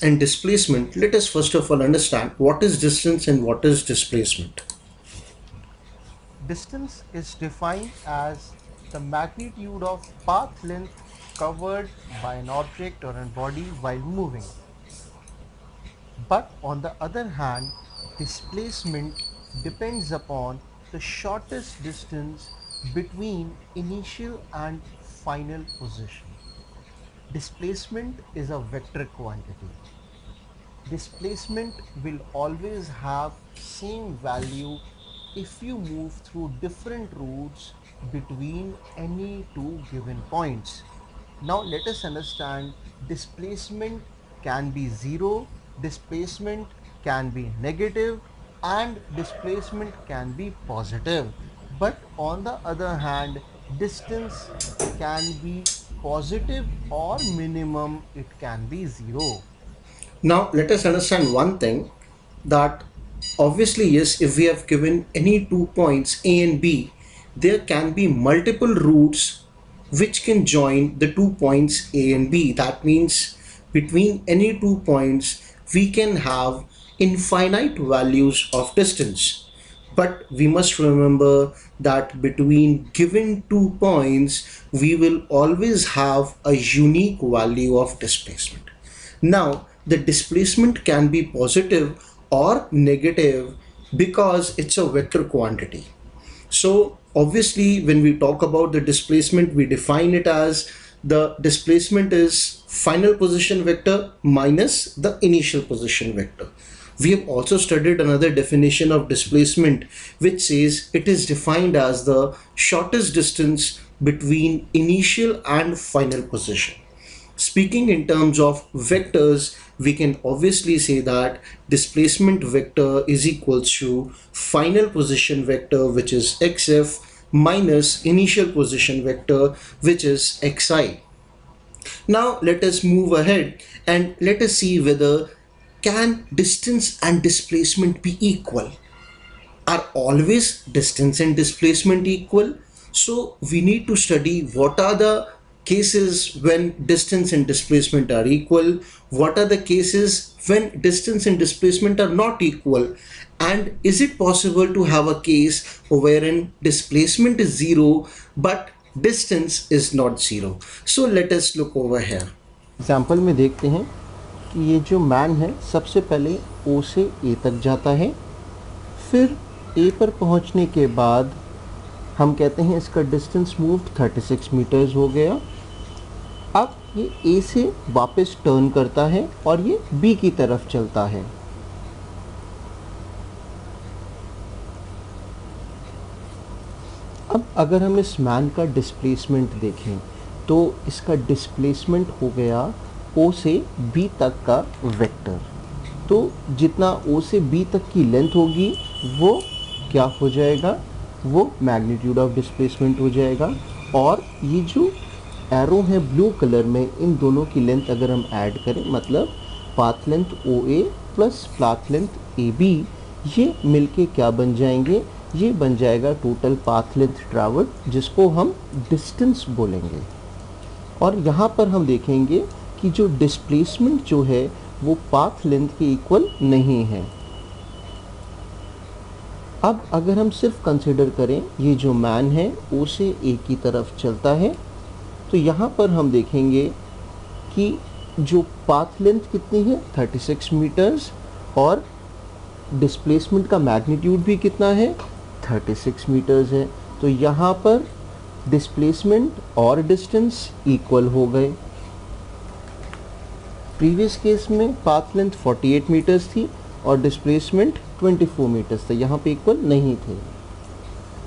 And displacement, let us first of all understand what is distance and what is displacement. Distance is defined as the magnitude of path length covered by an object or a body while moving. But on the other hand, displacement depends upon the shortest distance between initial and final position. Displacement is a vector quantity. Displacement will always have same value if you move through different routes between any two given points. Now let us understand displacement can be zero, displacement can be negative, and displacement can be positive. But on the other hand, distance can be positive or minimum it can be zero. Now let us understand one thing, that obviously yes, if we have given any 2 points A and B, there can be multiple routes which can join the 2 points A and B. That means between any 2 points we can have infinite values of distance. But we must remember that between given 2 points we will always have a unique value of displacement. Now, the displacement can be positive or negative because it's a vector quantity. So, obviously, when we talk about the displacement, we define it as the displacement is final position vector minus the initial position vector. We have also studied another definition of displacement which says it is defined as the shortest distance between initial and final position. Speaking in terms of vectors, we can obviously say that displacement vector is equals to final position vector, which is xf, minus initial position vector, which is xi. Now let us move ahead and let us see whether can distance and displacement be equal. Are always distance and displacement equal? So we need to study what are the cases when distance and displacement are equal, what are the cases when distance and displacement are not equal, and is it possible to have a case wherein displacement is zero but distance is not zero. So let us look over here. Example में देखते हैं कि ये जो man है सबसे पहले ओ से ए तक जाता है, फिर ए पर पहुंचने के बाद हम कहते हैं इसका डिस्टेंस मूव्ड 36 मीटर्स हो गया। अब ये ए से वापस टर्न करता है और ये बी की तरफ चलता है। अब अगर हम इस मैन का डिस्प्लेसमेंट देखें तो इसका डिस्प्लेसमेंट हो गया ओ से बी तक का वेक्टर। तो जितना ओ से बी तक की लेंथ होगी वो क्या हो जाएगा, वो मैग्नीट्यूड ऑफ डिस्प्लेसमेंट हो जाएगा। और ये जो एरो है ब्लू कलर में, इन दोनों की लेंथ अगर हम ऐड करें, मतलब path length O A plus path length A B, ये मिलके क्या बन जाएंगे, ये बन जाएगा टोटल पाथ लेंथ ट्रैवल्ड, जिसको हम डिस्टेंस बोलेंगे। और यहाँ पर हम देखेंगे कि जो डिस्प्लेसमेंट जो है वो पाथ लेंथ के इक्वल नहीं है। अब अगर हम सिर्फ कंसिडर करें ये जो मैन है ओ से ए की तरफ चलता है, तो यहाँ पर हम देखेंगे कि जो पाथ लेंथ कितनी है 36 मीटर्स, और डिस्प्लेसमेंट का मैग्नीट्यूड भी कितना है 36 मीटर्स है। तो यहाँ पर डिस्प्लेसमेंट और डिस्टेंस इक्वल हो गए। प्रीवियस केस में पाथ लेंथ 48 मीटर्स थी और डिस्प्लेसमेंट 24 मीटर्स था, यहाँ पे इक्वल नहीं थे।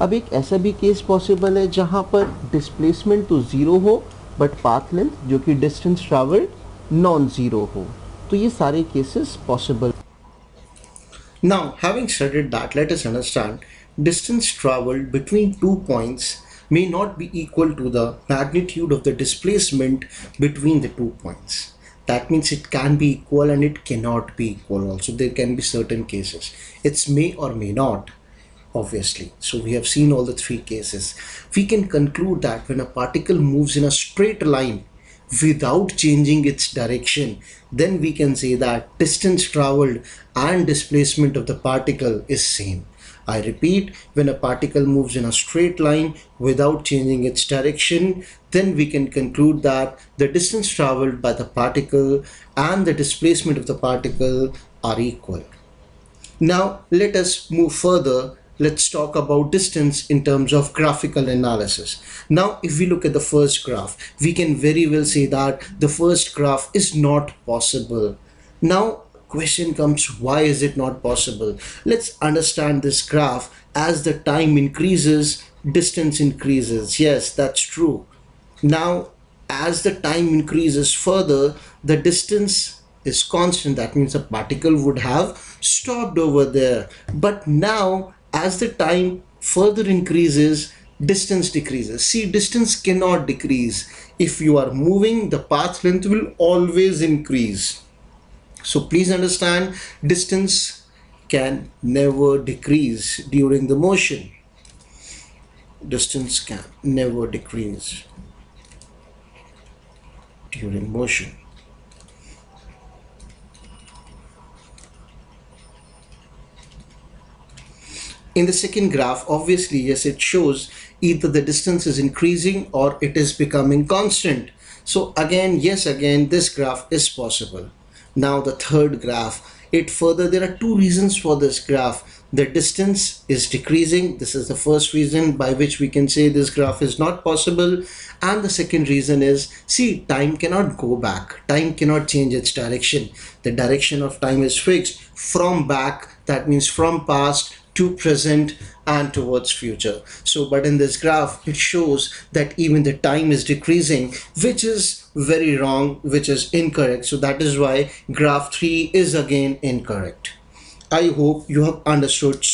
अब एक ऐसा भी केस पॉसिबल है जहाँ पर डिस्प्लेसमेंट तो ज़ीरो हो बट पाथ लेंथ जो कि डिस्टेंस ट्रैवल्ड नॉन ज़ीरो हो। तो ये सारे cases possible. Now, having studied that, let us understand distance traveled between 2 points may not be equal to the magnitude of the displacement between the 2 points. That means it can be equal and it cannot be equal also. There can be certain cases. It's may or may not, obviously. So we have seen all the three cases. We can conclude that when a particle moves in a straight line, without changing its direction, then we can say that distance traveled and displacement of the particle is same. I repeat, when a particle moves in a straight line without changing its direction, then we can conclude that the distance traveled by the particle and the displacement of the particle are equal. Now let us move further. Let's talk about distance in terms of graphical analysis. Now if we look at the first graph, we can very well say that the first graph is not possible. Now question comes, why is it not possible? Let's understand this graph. As the time increases, distance increases. Yes, that's true. Now as the time increases further, the distance is constant. That means a particle would have stopped over there. But now as the time further increases, distance decreases. See, distance cannot decrease. If you are moving, the path length will always increase. So please understand, distance can never decrease during the motion. Distance can never decrease during motion. In the second graph, obviously, yes, it shows either the distance is increasing or it is becoming constant. So again, yes, again, this graph is possible. Now the third graph, there are two reasons for this graph. The distance is decreasing. This is the first reason by which we can say this graph is not possible. And the second reason is, see, time cannot go back. Time cannot change its direction. The direction of time is fixed from back, that means from past to present and towards future. So but in this graph it shows that even the time is decreasing, which is very wrong, which is incorrect. So that is why graph 3 is again incorrect. I hope you have understood